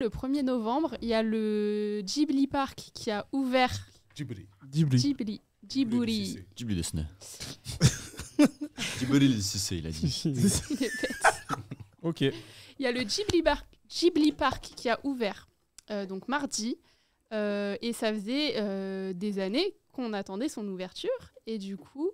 Le 1er novembre, il y a le Ghibli Park qui a ouvert. Ghibli. Ghibli desu ne. Ghibli desu, il a dit. Il est bête. Ok. Il y a le Ghibli Park qui a ouvert donc mardi. Et ça faisait des années qu'on attendait son ouverture. Et du coup,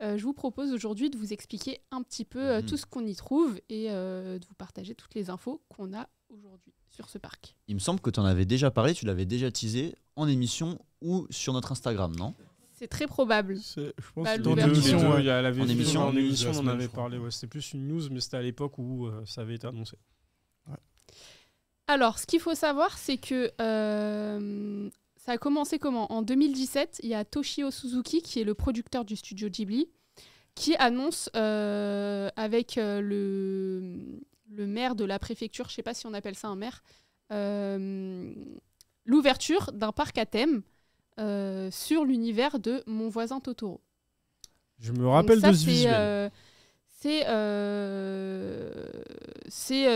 je vous propose aujourd'hui de vous expliquer un petit peu tout ce qu'on y trouve et de vous partager toutes les infos qu'on a aujourd'hui sur ce parc. Il me semble que tu en avais déjà parlé, tu l'avais déjà teasé en émission ou sur notre Instagram, non? C'est très probable. Je pense Bah, que dans l'émission, l'émission, il y a la En émission, en émission, on en semaine, avait je crois. parlé. Ouais, c'était plus une news, mais c'était à l'époque où ça avait été annoncé. Alors, ce qu'il faut savoir, c'est que ça a commencé comment? En 2017, il y a Toshio Suzuki, qui est le producteur du studio Ghibli, qui annonce avec le maire de la préfecture, je ne sais pas si on appelle ça un maire, l'ouverture d'un parc à thème sur l'univers de Mon voisin Totoro. Je me rappelle Donc ça, de ce visuel. C'est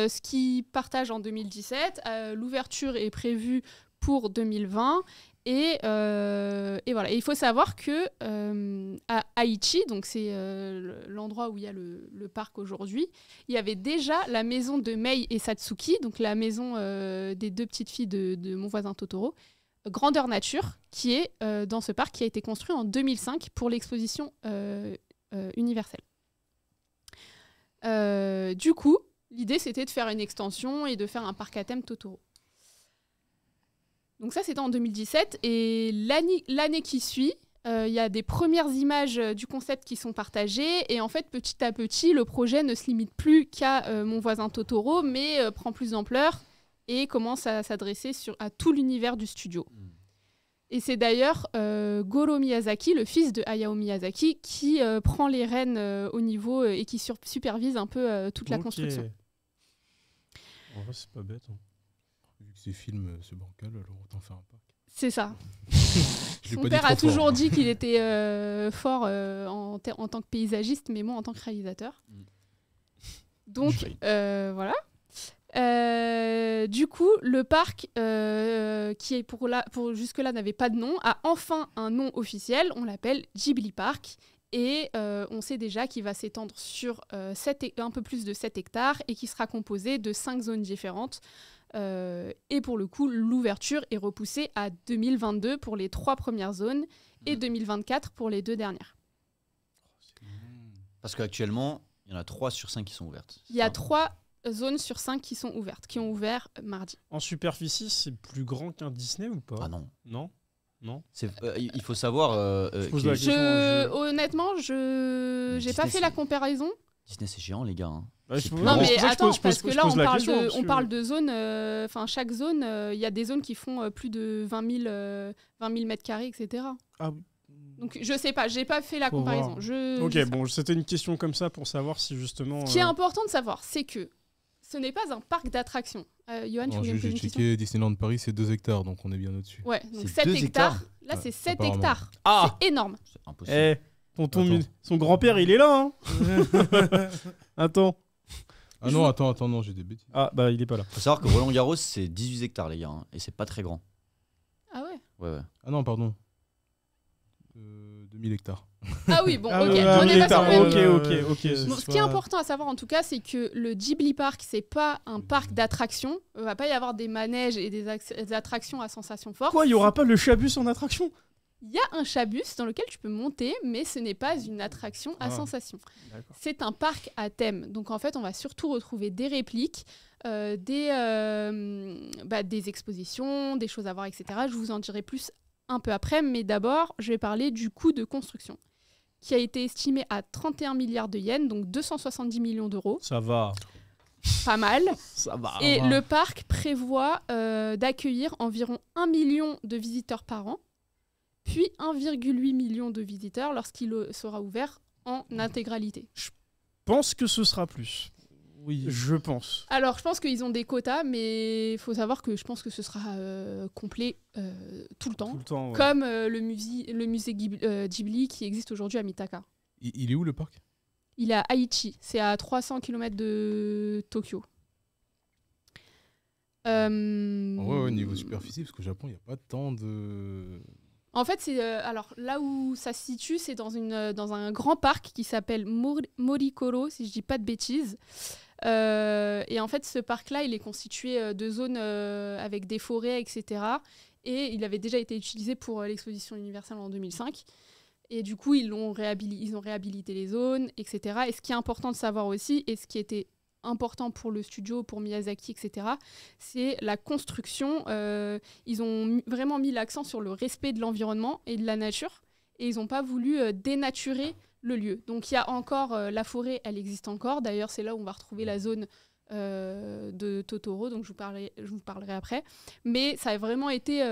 ce qu'ils partagent en 2017. L'ouverture est prévue pour 2020. Et voilà. Et il faut savoir que à Aichi, donc c'est l'endroit où il y a le parc aujourd'hui, il y avait déjà la maison de Mei et Satsuki, donc la maison des deux petites filles de Mon voisin Totoro, Grandeur Nature, qui est dans ce parc qui a été construit en 2005 pour l'exposition universelle. Du coup, l'idée c'était de faire une extension et de faire un parc à thème Totoro. Donc ça, c'était en 2017. Et l'année qui suit, il y a des premières images du concept qui sont partagées. Et en fait, petit à petit, le projet ne se limite plus qu'à Mon voisin Totoro, mais prend plus d'ampleur et commence à s'adresser à tout l'univers du studio. Et c'est d'ailleurs Goro Miyazaki, le fils de Hayao Miyazaki, qui prend les rênes au niveau et qui supervise un peu toute la construction. En vrai, c'est pas bête. Hein. Vu que ces films se bancal, alors autant faire un parc. C'est ça. Je l'ai Son pas dit père trop a toujours fort. dit qu'il était fort en tant que paysagiste, mais moi en tant que réalisateur. Donc voilà. Du coup, le parc, qui est pour jusque-là n'avait pas de nom, a enfin un nom officiel. On l'appelle Ghibli Park. Et on sait déjà qu'il va s'étendre sur un peu plus de 7 hectares et qui sera composé de 5 zones différentes. Et pour le coup, l'ouverture est repoussée à 2022 pour les 3 premières zones et 2024 pour les 2 dernières. Parce qu'actuellement, il y en a 3 sur 5 qui sont ouvertes. Il y a 3 zones sur 5 qui sont ouvertes, qui ont ouvert mardi. En superficie, c'est plus grand qu'un Disney ou pas? Ah non. Non. Non. Il faut savoir... pose la question. Honnêtement, j'ai Disney, pas fait la comparaison. Disney, c'est géant, les gars. Hein. Bah, C'est je- plus Non, grand. mais c'est pour ça que attends, je pose parce que là, on que- parle de zones. Enfin, chaque zone, il y a des zones qui font plus de 20 000 mètres carrés, etc. Ah, Donc, je sais pas, j'ai pas fait la Faut comparaison. voir. Je ok, sais pas. bon, c'était une question comme ça pour savoir si justement. Ce qui est important de savoir, c'est que ce n'est pas un parc d'attractions. Johan, tu voulais me poser J'ai une question? checké Disneyland Paris, c'est 2 hectares, donc on est bien au-dessus. Ouais, donc C'est 7 2 hectares. hectares. Là, Ouais, c'est 7 apparemment. hectares. Ah, C'est énorme. c'est impossible. Eh, tonton, Attends. son grand-père, il est là, hein. Attends. Ah non, attends, non, j'ai des bêtises. Ah, bah, il est pas là. Faut savoir que Roland Garros, c'est 18 hectares, les gars. Hein, et c'est pas très grand. Ah ouais. Ouais. Ah non, pardon. 2000 hectares. Ah oui, bon, Ah, ok. ouais, On ouais, est pas sur le même ok, niveau. ok. Bon, ce qui est important à savoir en tout cas, c'est que le Ghibli Park, c'est pas un parc d'attractions. Il va pas y avoir des manèges et des attractions à sensations fortes. Quoi, il y aura pas le Chabus en attraction? Il y a un chabus dans lequel tu peux monter, mais ce n'est pas une attraction à Ah. sensation. D'accord. C'est un parc à thème. Donc en fait, on va surtout retrouver des répliques, des expositions, des choses à voir, etc. Je vous en dirai plus un peu après, mais d'abord, je vais parler du coût de construction, qui a été estimé à 31 milliards de yens, donc 270 millions d'euros. Ça va. Pas mal. Ça va. Et le parc prévoit d'accueillir environ 1 million de visiteurs par an, puis 1,8 million de visiteurs lorsqu'il sera ouvert en intégralité. Je pense que ce sera plus. Oui. Je pense. Alors, je pense qu'ils ont des quotas, mais il faut savoir que je pense que ce sera complet tout le temps, Tout le temps. Ouais. comme le musée Ghibli qui existe aujourd'hui à Mitaka. Il est où le parc? Il est à Aichi, c'est à 300 km de Tokyo. En vrai, au niveau superficie, parce qu'au Japon, il n'y a pas tant de. En fait, alors là où ça se situe, c'est dans un grand parc qui s'appelle Morikoro, si je dis pas de bêtises. Et en fait, ce parc-là, il est constitué de zones avec des forêts, etc. Et il avait déjà été utilisé pour l'exposition universelle en 2005. Et du coup, ils ont réhabilité les zones, etc. Et ce qui est important de savoir aussi, et ce qui était important pour le studio, pour Miyazaki, etc., c'est la construction. Ils ont vraiment mis l'accent sur le respect de l'environnement et de la nature, et ils n'ont pas voulu dénaturer le lieu. Donc il y a encore la forêt, elle existe encore. D'ailleurs, c'est là où on va retrouver la zone de Totoro, donc je vous parlerai après. Mais ça a vraiment été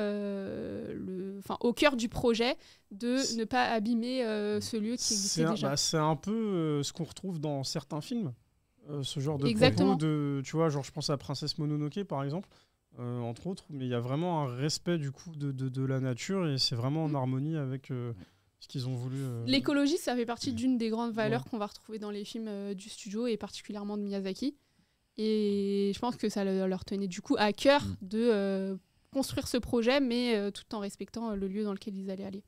au cœur du projet de ne pas abîmer ce lieu qui existait déjà. C'est un peu ce qu'on retrouve dans certains films. Ce genre de Exactement. propos tu vois, genre je pense à Princesse Mononoke par exemple, entre autres, mais il y a vraiment un respect du coup de la nature et c'est vraiment en harmonie avec ce qu'ils ont voulu. L'écologie, ça fait partie d'une des grandes valeurs qu'on va retrouver dans les films du studio et particulièrement de Miyazaki. Et je pense que ça leur tenait du coup à cœur de construire ce projet, mais tout en respectant le lieu dans lequel ils allaient aller.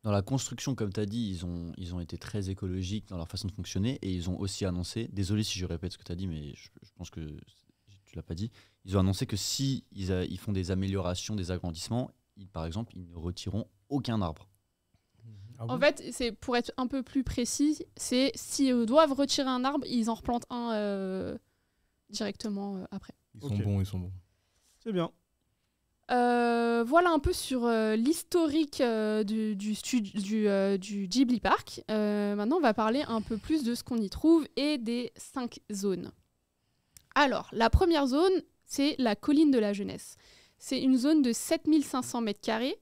Dans la construction, comme tu as dit, ils ont été très écologiques dans leur façon de fonctionner et ils ont aussi annoncé, désolé si je répète ce que tu as dit, mais je pense que tu l'as pas dit, ils ont annoncé que si ils font des améliorations, des agrandissements, par exemple, ils ne retireront aucun arbre. En fait, c'est pour être un peu plus précis, c'est s'ils doivent retirer un arbre, ils en replantent un directement après. Ils sont bons. C'est bien. Voilà un peu sur l'historique du Ghibli Park. Maintenant, on va parler un peu plus de ce qu'on y trouve et des 5 zones. Alors, la première zone, c'est la colline de la jeunesse. C'est une zone de 7500 m²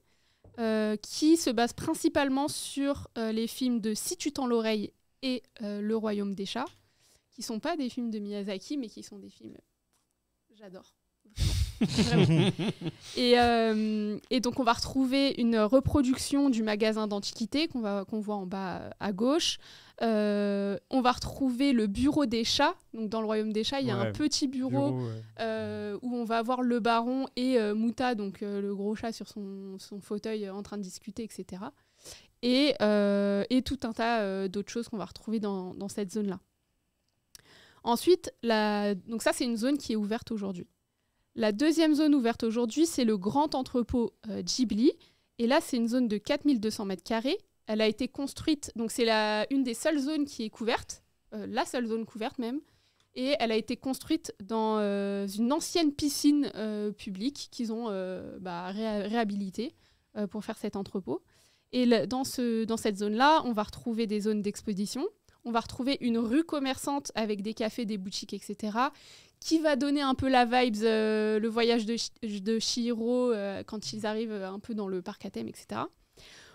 qui se base principalement sur les films de Si tu tends l'oreille et Le Royaume des chats, qui ne sont pas des films de Miyazaki, mais qui sont des films... J'adore. Vraiment. Et donc, on va retrouver une reproduction du magasin d'antiquités qu'on voit en bas à gauche. On va retrouver le bureau des chats. Donc, dans le Royaume des chats, il y a un petit bureau où on va avoir le baron et Muta, donc le gros chat sur son fauteuil en train de discuter, etc. Et tout un tas d'autres choses qu'on va retrouver dans cette zone-là. Ensuite, donc ça, c'est une zone qui est ouverte aujourd'hui. La deuxième zone ouverte aujourd'hui, c'est le grand entrepôt Ghibli. Et là, c'est une zone de 4200 m². Elle a été construite, donc c'est une des seules zones qui est couverte, la seule zone couverte même. Et elle a été construite dans une ancienne piscine publique qu'ils ont réhabilitée pour faire cet entrepôt. Et dans cette zone-là, on va retrouver des zones d'exposition. On va retrouver une rue commerçante avec des cafés, des boutiques, etc., qui va donner un peu la vibes, le voyage de Chihiro quand ils arrivent un peu dans le parc à thème, etc.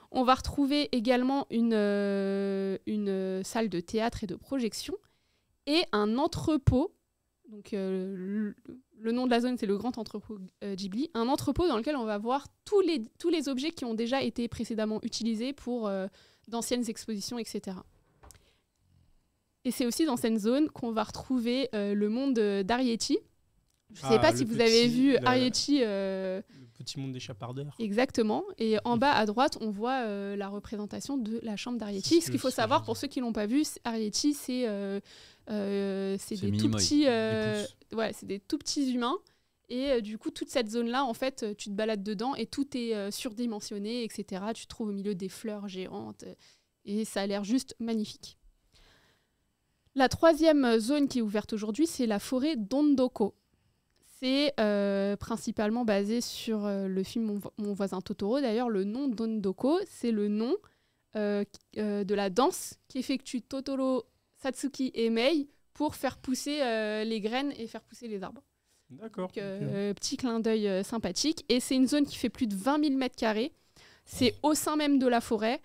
On va retrouver également une salle de théâtre et de projection et un entrepôt. Donc, le nom de la zone, c'est le grand entrepôt Ghibli. Un entrepôt dans lequel on va voir tous les objets qui ont déjà été précédemment utilisés pour d'anciennes expositions, etc. Et c'est aussi dans cette zone qu'on va retrouver le monde d'Ariechi. Je ne sais pas si vous avez vu Ariechi. Le petit monde des chapardeurs. Exactement. Et en bas à droite, on voit la représentation de la chambre d'Ariechi. Ce qu'il faut savoir, pour ceux qui ne l'ont pas vu, Ariechi, c'est des tout petits, c'est des tout petits humains. Et du coup, toute cette zone-là, en fait, tu te balades dedans et tout est surdimensionné, etc. Tu te trouves au milieu des fleurs géantes. Et ça a l'air juste magnifique. La troisième zone qui est ouverte aujourd'hui, c'est la forêt d'Ondoko. C'est principalement basé sur le film Mon voisin Totoro. D'ailleurs, le nom d'Ondoko, c'est le nom de la danse qu'effectuent Totoro, Satsuki et Mei pour faire pousser les graines et faire pousser les arbres. D'accord. Donc, petit clin d'œil sympathique. Et c'est une zone qui fait plus de 20 000 m². C'est au sein même de la forêt.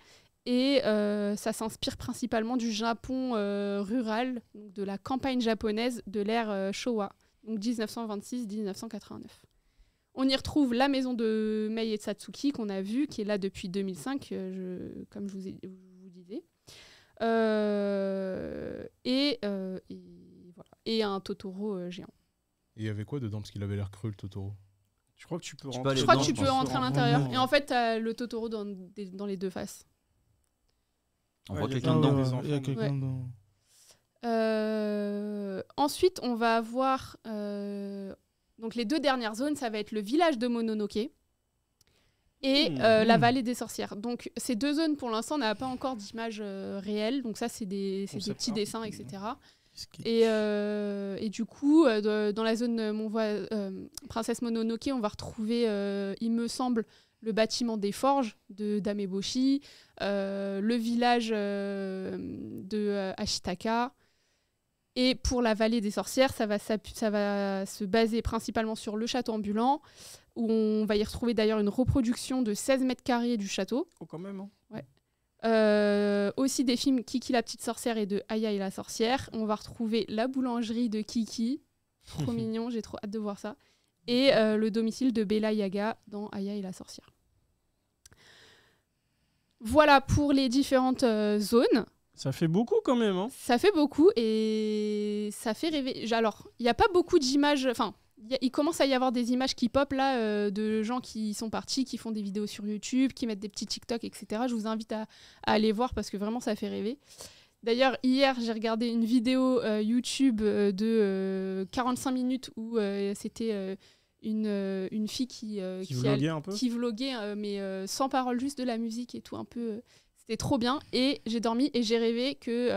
Et ça s'inspire principalement du Japon rural, donc de la campagne japonaise de l'ère Showa, donc 1926-1989. On y retrouve la maison de Mei et Satsuki qu'on a vue, qui est là depuis 2005, comme je vous disais. Et un Totoro géant. Et il y avait quoi dedans? Parce qu'il avait l'air creux, le Totoro. Je crois que tu peux Tu peux rentrer. aller Je crois dedans, que tu je peux pense. rentrer à l'intérieur. Et en fait, t'as le Totoro dans les deux faces. On Ouais, voit il y a quelqu'un des- dedans. des Il y a enfants, quelqu'un ouais. dedans. Ensuite, on va avoir donc les deux dernières zones, ça va être le village de Mononoke et la vallée des sorcières. Donc ces deux zones, pour l'instant, on n'a pas encore d'image réelle. Donc ça, c'est des Concept petits art. dessins, etc. Qu'est-ce Et du coup, dans la zone Princesse Mononoke, on va retrouver, il me semble, le bâtiment des forges de Dameboshi, le village de Ashitaka. Et pour la vallée des sorcières, ça va se baser principalement sur le château ambulant, où on va y retrouver d'ailleurs une reproduction de 16 mètres carrés du château. Oh, quand même. Hein. Aussi des films Kiki la petite sorcière et de Aya et la sorcière. On va retrouver la boulangerie de Kiki. Trop mignon, j'ai trop hâte de voir ça. Et le domicile de Bella Yaga dans Aya et la sorcière. Voilà pour les différentes zones. Ça fait beaucoup quand même. Hein. Ça fait beaucoup et ça fait rêver. Alors, il n'y a pas beaucoup d'images. Enfin, il commence à y avoir des images qui pop là de gens qui sont partis, qui font des vidéos sur YouTube, qui mettent des petits TikTok, etc. Je vous invite à aller voir parce que vraiment ça fait rêver. D'ailleurs, hier, j'ai regardé une vidéo YouTube de 45 minutes où c'était une fille qui vloguait un peu. qui vloguait, mais sans parole, juste de la musique et tout, un peu. C'était trop bien et j'ai dormi et j'ai rêvé que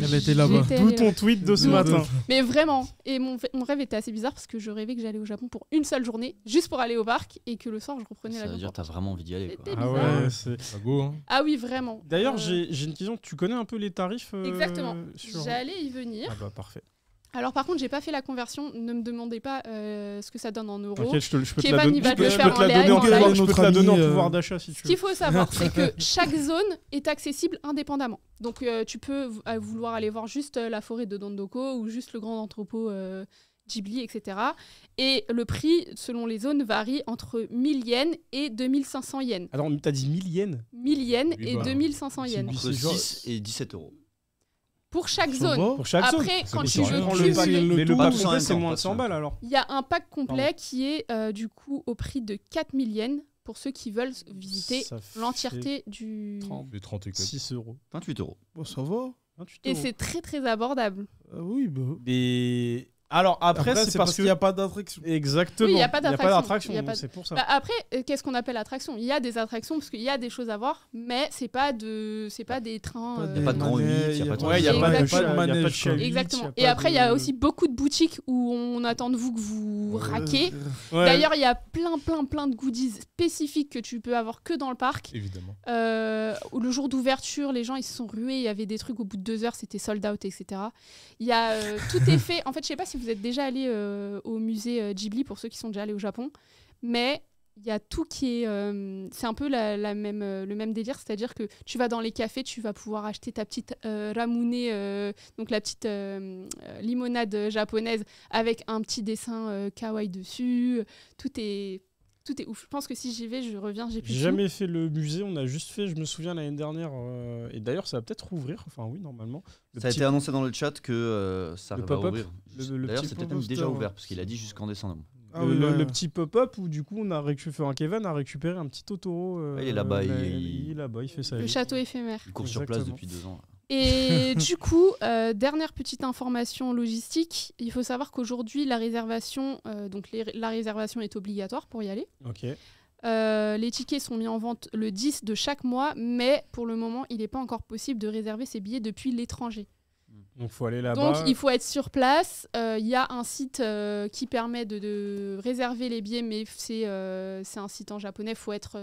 Elle était là-bas. j'étais D'où allée ton tweet de ce matin. mais vraiment, et mon rêve était assez bizarre parce que je rêvais que j'allais au Japon pour une seule journée, juste pour aller au parc, et que le soir je reprenais Ça l'avion. veut dire que t'as vraiment envie d'y aller. Quoi. C'était Ah bizarre. ouais, c'est. Ça go, hein. Ah oui, vraiment. D'ailleurs, Euh, j'ai une question. Tu connais un peu les tarifs Exactement. sur... J'allais y venir. Ah bah parfait. Alors par contre, j'ai pas fait la conversion. Ne me demandez pas ce que ça donne en euros. T'inquiète, je peux te Kevin, la donner. il va Je te le peux faire te la en donner live, en en pouvoir- live. je peux te la donner en Notre pouvoir ami, d'achat si Ce tu qu'il veux. faut savoir, c'est que chaque zone est accessible indépendamment. Donc tu peux vouloir aller voir juste la forêt de Dondoko ou juste le grand entrepôt Ghibli, etc. Et le prix, selon les zones, varie entre 1000 yens et 2500 yens. Alors, t'as dit 1000 yens 1000 yens Oui, et bah, 2500 c'est yens. du- Entre genre- 6 et 17 euros. Pour chaque Ça zone. va pour chaque zone. Après, quand Mais tu c'est veux rien. Prends le pack, cumuler, mais le tout. pack Pas tous en complet, même c'est temps, moins pas de tous en 100 même balles temps. alors. il y a un pack complet qui est du coup au prix de 4000 yens pour ceux qui veulent visiter Ça fait l'entièreté du... 30. Les 30 et quelques. 6 euros. 28 euros. Bon, ça va. 28 Et euros. c'est très très abordable. Oui, bah. Mais... Alors après, c'est parce qu'il n'y a pas d'attraction. Exactement. Oui, il y a pas d'attraction. Il y a donc pas- c'est pour ça. Bah, après, qu'est-ce qu'on appelle attraction? Il y a des attractions parce qu'il y a des choses à voir, mais c'est pas des trains. Pas y a pas de grand manèges, huit, y a pas de- Ouais, il n'y a pas de Exactement. chat- il y a pas de manège, chalut, Exactement. y a Et pas après, il y a de- aussi beaucoup de boutiques où on attend de vous que vous raquez. Ouais. D'ailleurs, il y a plein de goodies spécifiques que tu peux avoir que dans le parc. Évidemment. Où le jour d'ouverture, les gens ils se sont rués, il y avait des trucs au bout de 2 heures, c'était sold out, etc. Il y a tout est fait. En fait, je sais pas si vous êtes déjà allé au musée Ghibli pour ceux qui sont déjà allés au Japon, mais il y a tout qui est. C'est un peu le même délire, c'est-à-dire que tu vas dans les cafés, tu vas pouvoir acheter ta petite ramune, donc la petite limonade japonaise avec un petit dessin kawaii dessus. Tout est ouf. Je pense que si j'y vais, je reviens, j'ai plus J'ai de jamais fait le musée, on a juste fait, je me souviens l'année dernière, et d'ailleurs ça va peut-être rouvrir, enfin oui normalement. Le Ça a petit- été annoncé dans le chat que ça Le va pop-up, ouvrir. le D'ailleurs, petit c'est peut-être pop-up même déjà store, ouvert ouais. parce qu'il a dit jusqu'en décembre. Ah oui, le ouais. petit pop-up où du coup on a récupéré, Kevin a récupéré un petit Totoro. Il est là-bas, il est là-bas, il fait ça. le château éphémère. Il court sur place Exactement. depuis 2 ans. Et du coup, dernière petite information logistique, il faut savoir qu'aujourd'hui, la réservation, la réservation est obligatoire pour y aller. Ok. Les tickets sont mis en vente le 10 de chaque mois, mais pour le moment, il n'est pas encore possible de réserver ses billets depuis l'étranger. Donc faut aller là-bas. Donc il faut être sur place. Il y a un site qui permet de réserver les billets, mais c'est un site en japonais. Il faut être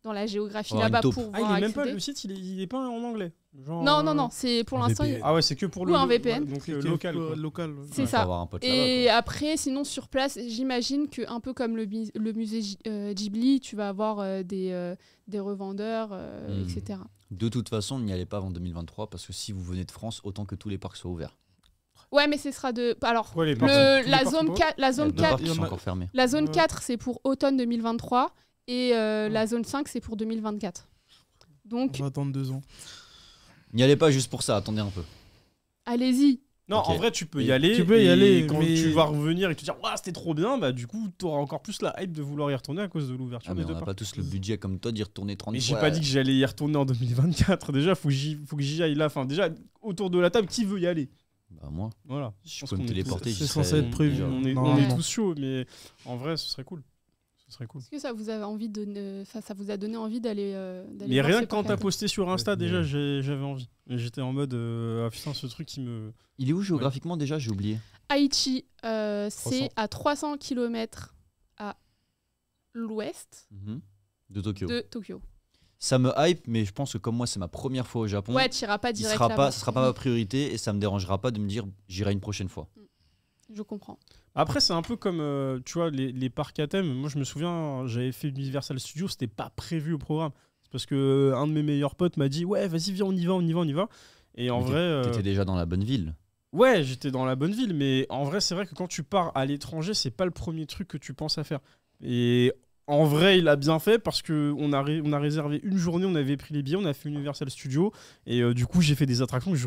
dans la géographie Avoir une là-bas taupe. pour Ah, pouvoir il est même pas accéder. le site, il est pas en anglais. Genre, Non, c'est pour un l'instant. VPN. Ah ouais, c'est que pour Ou le un VPN. ouais, donc C'est local. quoi. local. ouais. C'est Faut ça. avoir un pote là-bas. Et après, sinon sur place, j'imagine que un peu comme le musée Ghibli, tu vas avoir des revendeurs, etc. De toute façon, n'y allez pas avant 2023 parce que si vous venez de France, autant que tous les parcs soient ouverts. Ouais, mais ce sera de. Alors, Quoi, les parcs- tous les la parcs zone sont 4, la Il y a zone deux parcs 4, qui il y sont en a- encore fermés. la zone Ouais. 4, c'est pour automne 2023 et la zone 5, c'est pour 2024. Donc, On va attendre 2 ans. N'y allez pas juste pour ça, attendez un peu. allez-y. Non, Ok. en vrai, tu peux Et y aller. tu peux y et aller, quand mais- tu vas revenir et te dire, c'était trop bien, bah du coup, t'auras encore plus la hype de vouloir y retourner à cause de l'ouverture Ah, mais des on deux n'a parcs. pas tous le budget comme toi d'y retourner 30 Mais j'ai fois. pas dit que j'allais y retourner en 2024. Déjà, faut que j'y aille là. Enfin, déjà, autour de la table, qui veut y aller? Bah, moi, Voilà. si je pense peux me qu'on est téléporter, tous- j'y c'est censé serais être prévu. déjà. On est Normalement. tous chauds, mais en vrai, ce serait cool. Ce serait cool. Est-ce que ça vous a envie de, ça vous a donné envie d'aller Mais voir rien ces que quand parcs t'as à thème posté sur Insta, Ouais, déjà, mais- j'avais envie. Et j'étais en mode, ah putain, ce truc qui me. Il est où géographiquement déjà? J'ai oublié. Haïti, 300. c'est à 300 km à l'ouest De Tokyo. de Tokyo. Ça me hype, mais je pense que comme moi, c'est ma première fois au Japon. Ouais, tu iras pas il direct sera là-bas. pas, ce sera pas ma priorité et ça me dérangera pas de me dire j'irai une prochaine fois. Je comprends. Après, c'est un peu comme, tu vois, les parcs à thème. Moi, je me souviens, j'avais fait Universal Studios, c'était pas prévu au programme. C'est parce que un de mes meilleurs potes m'a dit, ouais, vas-y, viens, on y va, on y va, on y va. Et en Mais vrai. T'étais déjà dans la bonne ville. Ouais, j'étais dans la bonne ville, mais en vrai, c'est vrai que quand tu pars à l'étranger, c'est pas le premier truc que tu penses à faire. Et en vrai, il a bien fait parce que on a réservé une journée, on avait pris les billets, on a fait Universal Studios, et du coup, j'ai fait des attractions que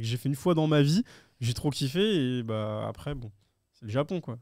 j'ai fait une fois dans ma vie. J'ai trop kiffé, et bah après, bon, c'est le Japon, quoi.